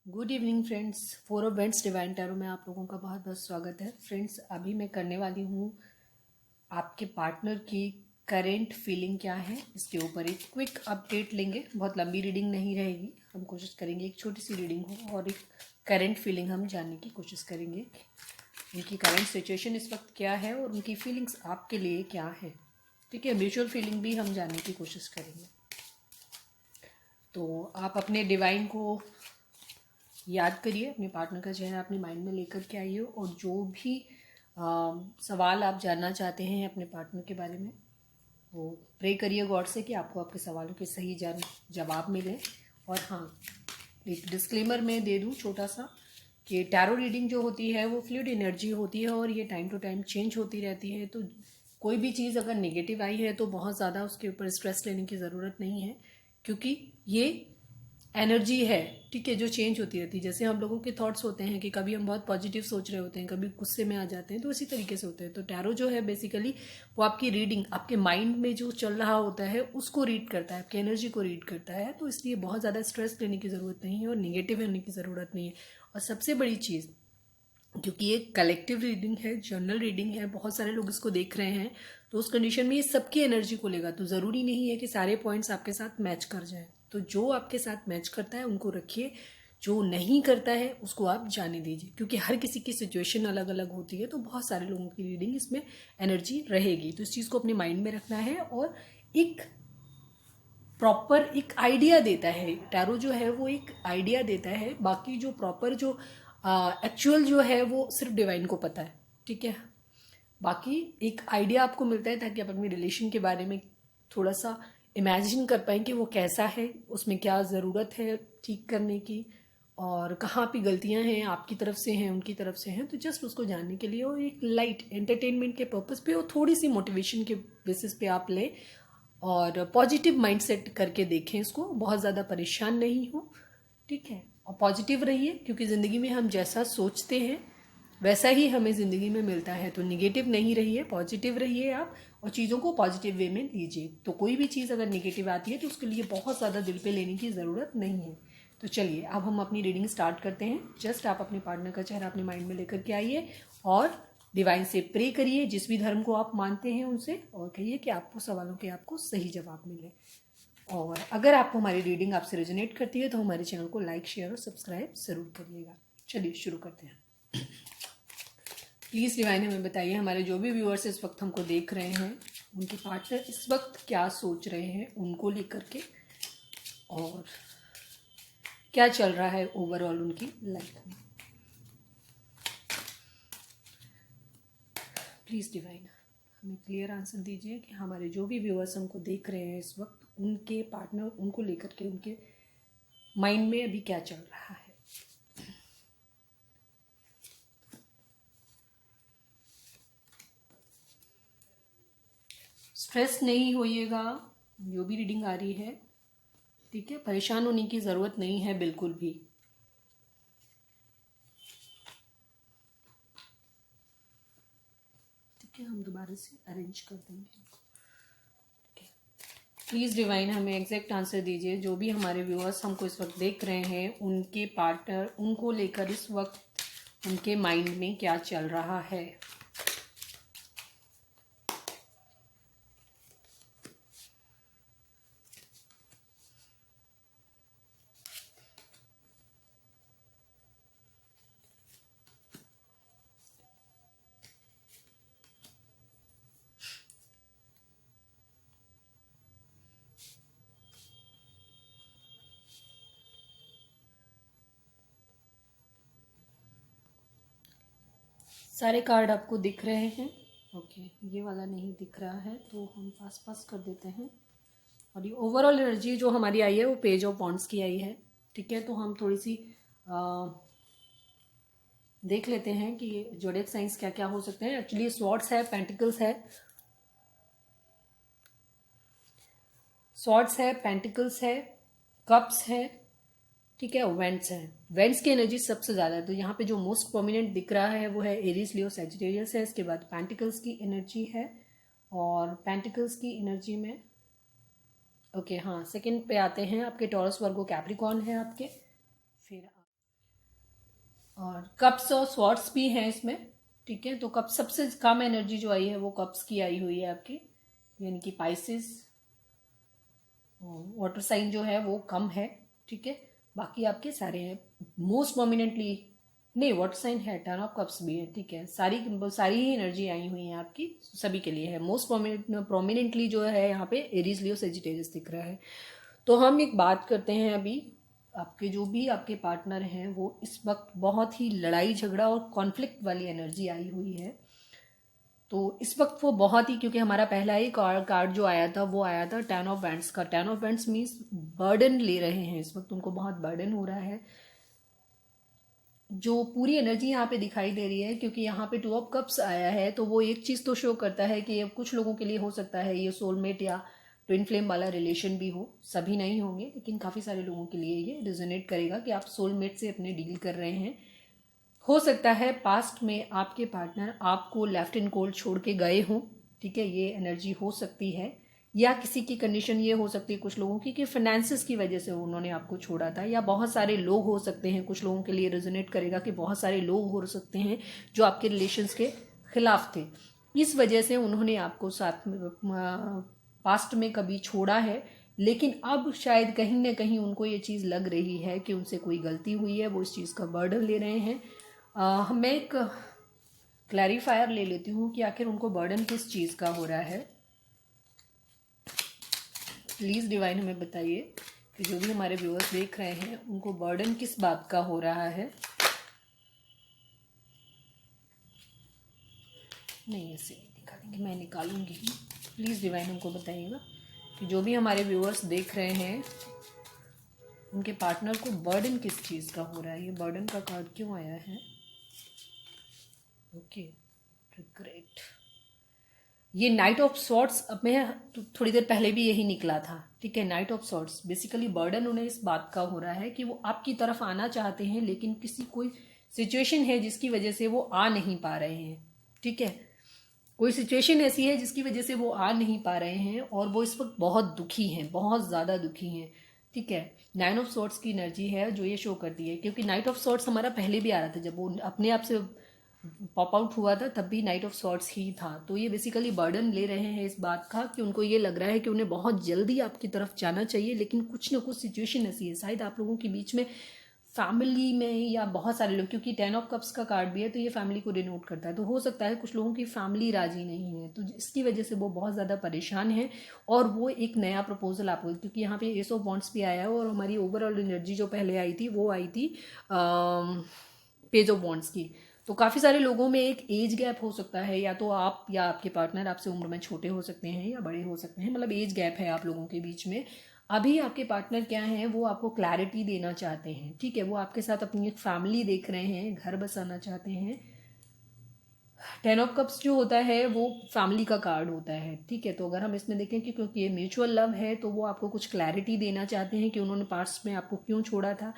Good evening friends. Four of vents divine tarot में आप लोगों का बहुत बहुत स्वागत है। फ्रेंड्स, अभी मैं करने वाली हूँ आपके पार्टनर की करेंट फीलिंग क्या है, इसके ऊपर एक क्विक अपडेट लेंगे। बहुत लंबी रीडिंग नहीं रहेगी, हम कोशिश करेंगे एक छोटी सी रीडिंग हो और एक करेंट फीलिंग हम जानने की कोशिश करेंगे। उनकी करेंट सिचुएशन इस वक्त क्या है और उनकी फीलिंग्स आपके लिए क्या है। ठीक है, म्यूचुअल फीलिंग भी हम जानने की कोशिश करेंगे। तो आप अपने डिवाइन को याद करिए, अपने पार्टनर का चेहरा अपने माइंड में लेकर के आइए और जो भी सवाल आप जानना चाहते हैं अपने पार्टनर के बारे में, वो प्रे करिए गॉड से कि आपको आपके सवालों के सही जवाब मिले। और हाँ, एक डिस्क्लेमर मैं दे दूँ छोटा सा कि टैरो रीडिंग जो होती है वो फ्लूइड एनर्जी होती है और ये टाइम टू टाइम चेंज होती रहती है। तो कोई भी चीज़ अगर नेगेटिव आई है तो बहुत ज़्यादा उसके ऊपर स्ट्रेस लेने की ज़रूरत नहीं है, क्योंकि ये एनर्जी है, ठीक है, जो चेंज होती रहती है। जैसे हम लोगों के थॉट्स होते हैं कि कभी हम बहुत पॉजिटिव सोच रहे होते हैं, कभी गुस्से में आ जाते हैं, तो इसी तरीके से होते हैं। तो टैरो जो है बेसिकली वो आपकी रीडिंग, आपके माइंड में जो चल रहा होता है उसको रीड करता है, आपकी एनर्जी को रीड करता है। तो इसलिए बहुत ज़्यादा स्ट्रेस लेने की ज़रूरत नहीं है और निगेटिव होने की ज़रूरत नहीं है। और सबसे बड़ी चीज़, क्योंकि ये कलेक्टिव रीडिंग है, जर्नल रीडिंग है, बहुत सारे लोग इसको देख रहे हैं, तो उस कंडीशन में ये सबकी एनर्जी को लेगा। तो ज़रूरी नहीं है कि सारे पॉइंट्स आपके साथ मैच कर जाएं। तो जो आपके साथ मैच करता है उनको रखिए, जो नहीं करता है उसको आप जाने दीजिए, क्योंकि हर किसी की सिचुएशन अलग अलग होती है। तो बहुत सारे लोगों की रीडिंग इसमें एनर्जी रहेगी। तो इस चीज़ को अपने माइंड में रखना है और एक प्रॉपर एक आइडिया देता है। टैरो जो है वो एक आइडिया देता है, बाकी जो प्रॉपर जो एक्चुअल जो है वो सिर्फ डिवाइन को पता है। ठीक है, बाकी एक आइडिया आपको मिलता है ताकि आप अपने रिलेशन के बारे में थोड़ा सा इमेजिन कर पाएँ कि वो कैसा है, उसमें क्या ज़रूरत है ठीक करने की, और कहाँ पे गलतियाँ हैं, आपकी तरफ से हैं उनकी तरफ से हैं। तो जस्ट उसको जानने के लिए और एक लाइट एंटरटेनमेंट के पर्पज़ पे और थोड़ी सी मोटिवेशन के बेसिस पे आप लें और पॉजिटिव माइंडसेट करके देखें इसको, बहुत ज़्यादा परेशान नहीं हो। ठीक है, और पॉजिटिव रहिए, क्योंकि ज़िंदगी में हम जैसा सोचते हैं वैसा ही हमें ज़िंदगी में मिलता है। तो निगेटिव नहीं रहिए, पॉजिटिव रहिए आप, और चीज़ों को पॉजिटिव वे में लीजिए। तो कोई भी चीज़ अगर निगेटिव आती है तो उसके लिए बहुत ज़्यादा दिल पे लेने की ज़रूरत नहीं है। तो चलिए अब हम अपनी रीडिंग स्टार्ट करते हैं। जस्ट आप अपने पार्टनर का चेहरा अपने माइंड में लेकर के आइए और डिवाइन से प्रे करिए, जिस भी धर्म को आप मानते हैं उनसे, और कहिए कि आपको सवालों के आपको सही जवाब मिले। और अगर आपको हमारी रीडिंग आपसे रेजोनेट करती है तो हमारे चैनल को लाइक, शेयर और सब्सक्राइब ज़रूर करिएगा। चलिए शुरू करते हैं। प्लीज़ डिवाइन हमें बताइए, हमारे जो भी व्यूअर्स इस वक्त हमको देख रहे हैं, उनके पार्टनर इस वक्त क्या सोच रहे हैं उनको लेकर के, और क्या चल रहा है ओवरऑल उनकी लाइफ में। प्लीज़ डिवाइन हमें क्लियर आंसर दीजिए कि हमारे जो भी व्यूअर्स हमको देख रहे हैं इस वक्त, उनके पार्टनर उनको लेकर के उनके माइंड में अभी क्या चल रहा है। स्ट्रेस नहीं होइएगा, जो भी रीडिंग आ रही है, ठीक है, परेशान होने की ज़रूरत नहीं है बिल्कुल भी। ठीक है, हम दोबारा से अरेंज कर देंगे। प्लीज़ डिवाइन हमें एग्जैक्ट आंसर दीजिए, जो भी हमारे व्यूअर्स हमको इस वक्त देख रहे हैं, उनके पार्टनर उनको लेकर इस वक्त उनके माइंड में क्या चल रहा है। सारे कार्ड आपको दिख रहे हैं? ओके, ये वाला नहीं दिख रहा है तो हम पास पास कर देते हैं। और ये ओवरऑल एनर्जी जो हमारी आई है वो पेज ऑफ वॉन्ड्स की आई है। ठीक है, तो हम थोड़ी सी देख लेते हैं कि जोडिएक साइंस क्या क्या हो सकते हैं। एक्चुअली स्वॉर्ड्स है, पेंटिकल्स है, स्वॉर्ड्स है, पेंटिकल्स है, कप्स है, ठीक है, वेंट्स है। वेंट्स की एनर्जी सबसे ज़्यादा है, तो यहाँ पे जो मोस्ट प्रोमिनेंट दिख रहा है वो है एरीज, लियो, सैजिटेरियस है। इसके बाद पेंटिकल्स की एनर्जी है, और पेंटिकल्स की एनर्जी में ओके हाँ, सेकंड पे आते हैं आपके टॉरस, वर्गो, कैप्रिकॉर्न है आपके। फिर और कप्स और स्वॉर्ड्स भी हैं इसमें, ठीक है। तो कप्स सबसे कम एनर्जी जो आई है वो कप्स की आई हुई है आपकी, यानी कि पाइसेस वाटर साइन जो है वो कम है, ठीक है। बाकी आपके सारे हैं। मोस्ट प्रोमिनेंटली नहीं, वाटर साइन है, टर्न ऑफ कप्स भी है, ठीक है। सारी ही एनर्जी आई हुई है आपकी, सभी के लिए है। मोस्ट प्रोमिनेंटली जो है यहाँ पे एरीज लियो सेजिटेरियस दिख रहा है। तो हम एक बात करते हैं अभी, आपके जो भी आपके पार्टनर हैं वो इस वक्त बहुत ही लड़ाई झगड़ा और कॉन्फ्लिक्ट वाली एनर्जी आई हुई है। तो इस वक्त वो बहुत ही, क्योंकि हमारा पहला ही कार्ड जो आया था वो आया था टेन ऑफ वैंड्स का। Ten of wands means burden ले रहे हैं इस वक्त, उनको बहुत बर्डन हो रहा है। जो पूरी एनर्जी यहाँ पे दिखाई दे रही है, क्योंकि यहाँ पे टू ऑफ कप्स आया है, तो वो एक चीज़ तो शो करता है कि कुछ लोगों के लिए हो सकता है ये सोलमेट या ट्विन फ्लेम वाला रिलेशन भी हो। सभी नहीं होंगे, लेकिन काफ़ी सारे लोगों के लिए ये रिजोनेट करेगा कि आप सोलमेट से अपने डील कर रहे हैं। हो सकता है पास्ट में आपके पार्टनर आपको लेफ्ट इन कोल्ड छोड़ के गए हों, ठीक है, ये एनर्जी हो सकती है। या किसी की कंडीशन ये हो सकती है कुछ लोगों की कि फाइनेंसिस की वजह से उन्होंने आपको छोड़ा था, या बहुत सारे लोग हो सकते हैं। कुछ लोगों के लिए रेजोनेट करेगा कि बहुत सारे लोग हो सकते हैं जो आपके रिलेशंस के खिलाफ थे, इस वजह से उन्होंने आपको साथ में पास्ट में कभी छोड़ा है। लेकिन अब शायद कहीं ना कहीं उनको ये चीज़ लग रही है कि उनसे कोई गलती हुई है, वो इस चीज़ का बर्डन ले रहे हैं। मैं एक क्लैरिफायर ले लेती हूँ कि आखिर उनको बर्डन किस चीज़ का हो रहा है। प्लीज़ डिवाइन हमें बताइए कि जो भी हमारे व्यूअर्स देख रहे हैं उनको बर्डन किस बात का हो रहा है। नहीं, ऐसे नहीं निकालेंगे, मैं निकालूंगी ही। प्लीज़ डिवाइन हमको बताइएगा कि जो भी हमारे व्यूअर्स देख रहे हैं उनके पार्टनर को बर्डन किस चीज़ का हो रहा है। ये बर्डन का कार्ड क्यों आया है? Okay, regret. ये नाइट ऑफ सॉर्ट्स, अब मैं थोड़ी देर पहले भी यही निकला था, ठीक है। Night of sorts basically burden उन्हें इस बात का हो रहा है कि वो आपकी तरफ आना चाहते हैं, लेकिन किसी कोई सिचुएशन है जिसकी वजह से वो आ नहीं पा रहे हैं, ठीक है। कोई सिचुएशन ऐसी है जिसकी वजह से वो आ नहीं पा रहे हैं और वो इस वक्त बहुत दुखी हैं, बहुत ज़्यादा दुखी हैं, ठीक है। नाइन ऑफ सॉर्ट्स की एनर्जी है जो ये शो करती है, क्योंकि नाइट ऑफ सॉर्ट्स हमारा पहले भी आ रहा था, जब वो अपने आप से पॉप आउट हुआ था तब भी नाइट ऑफ सॉर्ट्स ही था। तो ये बेसिकली बर्डन ले रहे हैं इस बात का कि उनको ये लग रहा है कि उन्हें बहुत जल्दी आपकी तरफ जाना चाहिए, लेकिन कुछ ना कुछ सिचुएशन ऐसी है, शायद आप लोगों के बीच में फैमिली में या बहुत सारे लोग, क्योंकि टेन ऑफ कप्स का कार्ड भी है तो ये फैमिली को डिनोट करता है। तो हो सकता है कुछ लोगों की फैमिली राजी नहीं है, तो इसकी वजह से वो बहुत ज़्यादा परेशान है और वो एक नया प्रपोजल आपको, क्योंकि यहाँ पे एस ऑफ वॉन्ड्स भी आया है और हमारी ओवरऑल एनर्जी जो पहले आई थी वो आई थी पेज ऑफ वॉन्ड्स की। तो काफ़ी सारे लोगों में एक एज गैप हो सकता है, या तो आप या आपके पार्टनर आपसे उम्र में छोटे हो सकते हैं या बड़े हो सकते हैं, मतलब एज गैप है आप लोगों के बीच में। अभी आपके पार्टनर क्या हैं, वो आपको क्लैरिटी देना चाहते हैं, ठीक है। वो आपके साथ अपनी एक फैमिली देख रहे हैं, घर बसाना चाहते हैं। टेन ऑफ कप्स जो होता है वो फैमिली का कार्ड होता है, ठीक है। तो अगर हम इसमें देखें कि क्योंकि ये म्यूचुअल लव है तो वो आपको कुछ क्लैरिटी देना चाहते हैं कि उन्होंने पास्ट में आपको क्यों छोड़ा था।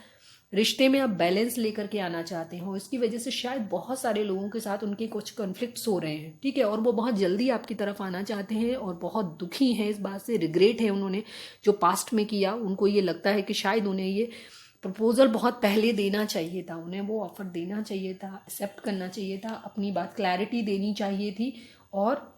रिश्ते में आप बैलेंस लेकर के आना चाहते हो, इसकी वजह से शायद बहुत सारे लोगों के साथ उनके कुछ कॉन्फ्लिक्ट्स हो रहे हैं, ठीक है। और वो बहुत जल्दी आपकी तरफ आना चाहते हैं और बहुत दुखी हैं इस बात से, रिग्रेट है उन्होंने जो पास्ट में किया। उनको ये लगता है कि शायद उन्हें ये प्रपोजल बहुत पहले देना चाहिए था, उन्हें वो ऑफर देना चाहिए था, एक्सेप्ट करना चाहिए था, अपनी बात क्लैरिटी देनी चाहिए थी और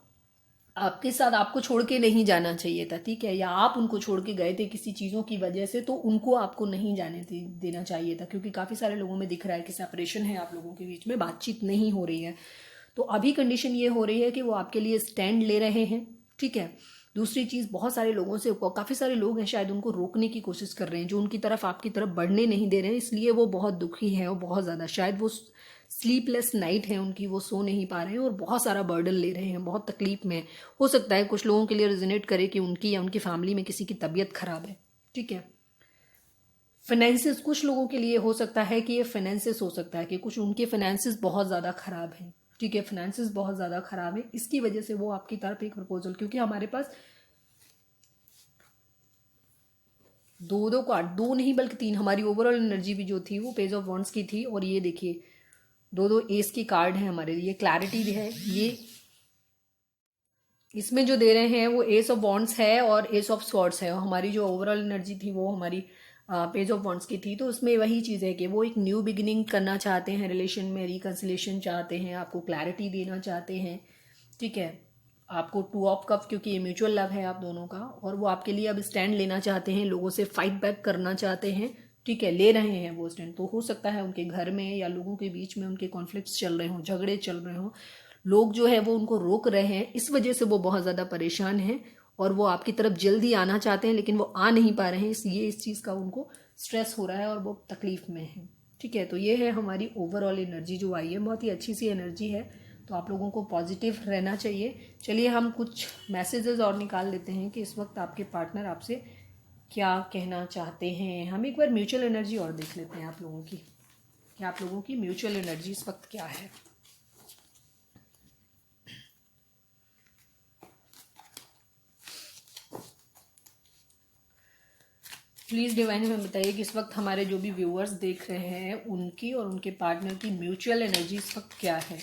आपके साथ आपको छोड़ के नहीं जाना चाहिए था, ठीक है। या आप उनको छोड़ के गए थे किसी चीज़ों की वजह से, तो उनको आपको नहीं जाने देना चाहिए था, क्योंकि काफ़ी सारे लोगों में दिख रहा है कि सेपरेशन है आप लोगों के बीच में, बातचीत नहीं हो रही है। तो अभी कंडीशन ये हो रही है कि वो आपके लिए स्टैंड ले रहे हैं, ठीक है। दूसरी चीज़, बहुत सारे लोगों से, काफ़ी सारे लोग हैं शायद उनको रोकने की कोशिश कर रहे हैं, जो उनकी तरफ आपकी तरफ बढ़ने नहीं दे रहे हैं, इसलिए वो बहुत दुखी हैं और बहुत ज़्यादा, शायद वो स्लीपलेस नाइट है उनकी, वो सो नहीं पा रहे हैं और बहुत सारा बर्डन ले रहे हैं, बहुत तकलीफ में। हो सकता है कुछ लोगों के लिए रेजोनेट करे कि उनकी या उनकी फैमिली में किसी की तबीयत खराब है, ठीक है। फाइनेंसिस, कुछ लोगों के लिए हो सकता है कि ये फाइनेंसिस हो सकता है कि कुछ उनके फाइनेंसिस बहुत ज़्यादा खराब हैं, ठीक है। फाइनेंसिस बहुत ज़्यादा खराब है, इसकी वजह से वो आपकी तरफ एक प्रपोजल, क्योंकि हमारे पास दो कार्ड, दो नहीं बल्कि तीन, हमारी ओवरऑल एनर्जी भी जो थी वो पेज ऑफ वॉन्ड्स की थी। और ये देखिए दो एस की कार्ड है हमारे लिए, क्लैरिटी है ये। इसमें जो दे रहे हैं वो एस ऑफ वॉन्ड्स है और एस ऑफ स्वॉर्ड्स है, और हमारी जो ओवरऑल एनर्जी थी वो हमारी पेज ऑफ वॉन्ड्स की थी, तो उसमें वही चीज़ है कि वो एक न्यू बिगिनिंग करना चाहते हैं, रिलेशन में रिकन्सिलेशन चाहते हैं, आपको क्लैरिटी देना चाहते हैं, ठीक है। आपको 2 ऑफ कप, क्योंकि ये म्यूचुअल लव है आप दोनों का, और वो आपके लिए अब स्टैंड लेना चाहते हैं, लोगों से फाइट बैक करना चाहते हैं, ठीक है, ले रहे हैं वो स्टैंड। तो हो सकता है उनके घर में या लोगों के बीच में उनके कॉन्फ्लिक्ट्स चल रहे हों, झगड़े चल रहे हों, लोग जो है वो उनको रोक रहे हैं, इस वजह से वो बहुत ज़्यादा परेशान हैं और वो आपकी तरफ जल्दी आना चाहते हैं, लेकिन वो आ नहीं पा रहे हैं, इसलिए इस चीज़ का उनको स्ट्रेस हो रहा है और वो तकलीफ में है, ठीक है। तो ये है हमारी ओवरऑल एनर्जी जो आई है, बहुत ही अच्छी सी एनर्जी है, तो आप लोगों को पॉजिटिव रहना चाहिए। चलिए हम कुछ मैसेजेस और निकाल लेते हैं कि इस वक्त आपके पार्टनर आपसे क्या कहना चाहते हैं। हम एक बार म्यूचुअल एनर्जी और देख लेते हैं आप लोगों की, कि आप लोगों की म्यूचुअल एनर्जी इस वक्त क्या है। प्लीज़ डिवाइन हमें बताइए कि इस वक्त हमारे जो भी व्यूअर्स देख रहे हैं उनकी और उनके पार्टनर की म्यूचुअल एनर्जी इस वक्त क्या है।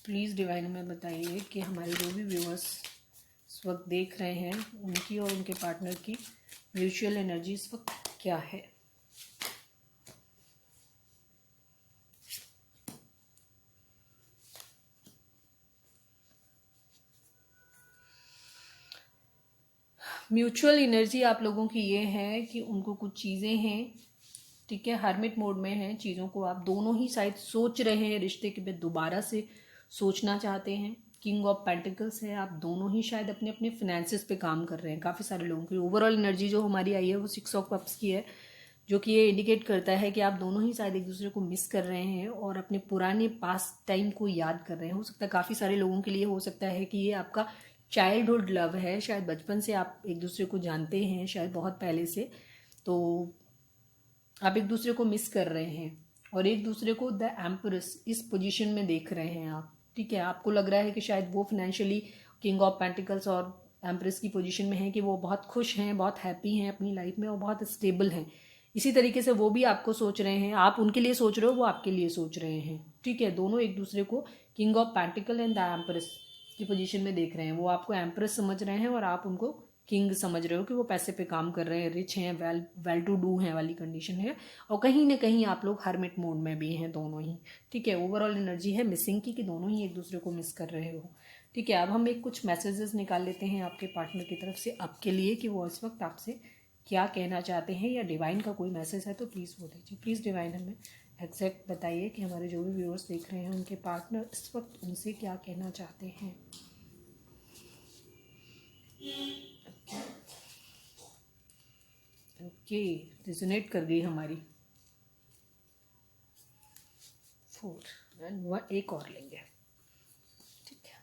प्लीज़ डिवाइन हमें बताइए कि हमारे जो भी व्यूअर्स इस वक्त देख रहे हैं उनकी और उनके पार्टनर की म्यूचुअल एनर्जी इस वक्त क्या है। म्यूचुअल एनर्जी आप लोगों की ये है कि उनको कुछ चीज़ें हैं, ठीक है, हार्मिट मोड में हैं, चीज़ों को आप दोनों ही शायद सोच रहे हैं, रिश्ते के बाद दोबारा से सोचना चाहते हैं। किंग ऑफ पेंटिकल्स है, आप दोनों ही शायद अपने अपने फिनेंसेस पे काम कर रहे हैं। काफ़ी सारे लोगों की ओवरऑल एनर्जी जो हमारी आई है वो 6 ऑफ कप्स की है, जो कि ये इंडिकेट करता है कि आप दोनों ही शायद एक दूसरे को मिस कर रहे हैं और अपने पुराने पास्ट टाइम को याद कर रहे हैं। हो सकता है काफ़ी सारे लोगों के लिए हो सकता है कि ये आपका चाइल्डहुड लव है, शायद बचपन से आप एक दूसरे को जानते हैं, शायद बहुत पहले से, तो आप एक दूसरे को मिस कर रहे हैं और एक दूसरे को द एम्प्रेस इस पोजीशन में देख रहे हैं आप, ठीक है। आपको लग रहा है कि शायद वो फाइनेंशियली किंग ऑफ पेंटिकल्स और एम्प्रेस की पोजीशन में है कि वो बहुत खुश हैं, बहुत हैप्पी हैं अपनी लाइफ में और बहुत स्टेबल हैं। इसी तरीके से वो भी आपको सोच रहे हैं, आप उनके लिए सोच रहे हो, वो आपके लिए सोच रहे हैं, ठीक है। दोनों एक दूसरे को king of pentacle and the empress की पोजीशन में देख रहे हैं। वो आपको एम्प्रेस समझ रहे हैं और आप उनको किंग समझ रहे हो कि वो पैसे पे काम कर रहे हैं, रिच हैं, वेल टू डू हैं वाली कंडीशन है, और कहीं ना कहीं आप लोग हर्मिट मोड में भी हैं दोनों ही, ठीक है। ओवरऑल एनर्जी है मिसिंग की, कि दोनों ही एक दूसरे को मिस कर रहे हो, ठीक है। अब हम एक कुछ मैसेजेस निकाल लेते हैं आपके पार्टनर की तरफ से आपके लिए, कि वो इस वक्त आपसे क्या कहना चाहते हैं, या डिवाइन का कोई मैसेज है तो प्लीज़ वो दीजिए। प्लीज़ डिवाइन हमें एग्जैक्ट बताइए कि हमारे जो भी व्यूअर्स देख रहे हैं उनके पार्टनर इस वक्त उनसे क्या कहना चाहते हैं। ओके, रिजोनेट कर गई हमारी 4 एंड एक और लेंगे, ठीक है।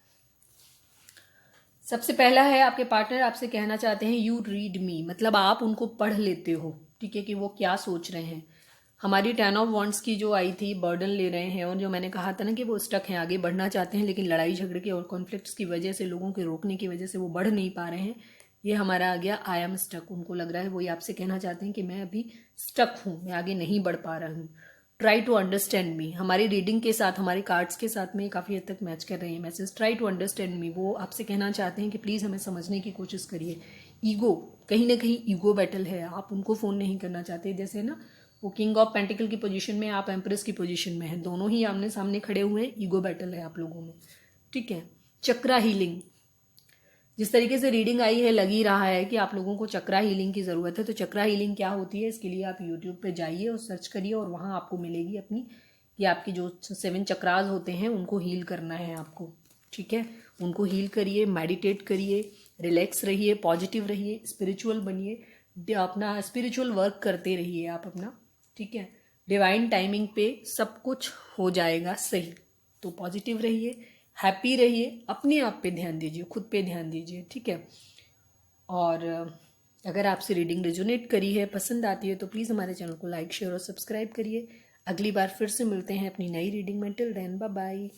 सबसे पहला है आपके पार्टनर आपसे कहना चाहते हैं यू रीड मी, मतलब आप उनको पढ़ लेते हो, ठीक है, कि वो क्या सोच रहे हैं। हमारी 10 ऑफ वॉन्ड्स की जो आई थी, बर्डन ले रहे हैं, और जो मैंने कहा था ना कि वो स्टक हैं, आगे बढ़ना चाहते हैं लेकिन लड़ाई झगड़े के और कॉन्फ्लिक्ट्स की वजह से, लोगों के रोकने की वजह से वो बढ़ नहीं पा रहे हैं। ये हमारा आ गया आई एम स्टक। उनको लग रहा है, वही आपसे कहना चाहते हैं कि मैं अभी स्टक हूँ, मैं आगे नहीं बढ़ पा रहा हूँ। ट्राई टू अंडरस्टैंड मी, हमारी रीडिंग के साथ, हमारे कार्ड्स के साथ में काफ़ी हद तक मैच कर रहे हैं message. Try to understand me, वो आपसे कहना चाहते हैं कि प्लीज़ हमें समझने की कोशिश करिए। ईगो, कहीं ना कहीं ईगो बैटल है, आप उनको फ़ोन नहीं करना चाहते। जैसे ना वो किंग ऑफ पेंटिकल की पोजीशन में, आप एम्प्रेस की पोजीशन में हैं, दोनों ही आमने सामने खड़े हुए हैं, ईगो बैटल है आप लोगों में, ठीक है। चक्रा हीलिंग, जिस तरीके से रीडिंग आई है लग ही रहा है कि आप लोगों को चक्रा हीलिंग की ज़रूरत है। तो चक्रा हीलिंग क्या होती है, इसके लिए आप यूट्यूब पे जाइए और सर्च करिए, और वहाँ आपको मिलेगी अपनी, कि आपकी जो 7 चक्रास होते हैं उनको हील करना है आपको, ठीक है। उनको हील करिए, मेडिटेट करिए, रिलैक्स रहिए, पॉजिटिव रहिए, स्पिरिचुअल बनिए, अपना स्पिरिचुअल वर्क करते रहिए आप अपना, ठीक है। डिवाइन टाइमिंग पे सब कुछ हो जाएगा सही। तो पॉजिटिव रहिए, हैप्पी रहिए, अपने आप पे ध्यान दीजिए, खुद पे ध्यान दीजिए, ठीक है। और अगर आपसे रीडिंग रेजोनेट करी है, पसंद आती है, तो प्लीज़ हमारे चैनल को लाइक, शेयर और सब्सक्राइब करिए। अगली बार फिर से मिलते हैं अपनी नई रीडिंग में। Till then bye bye.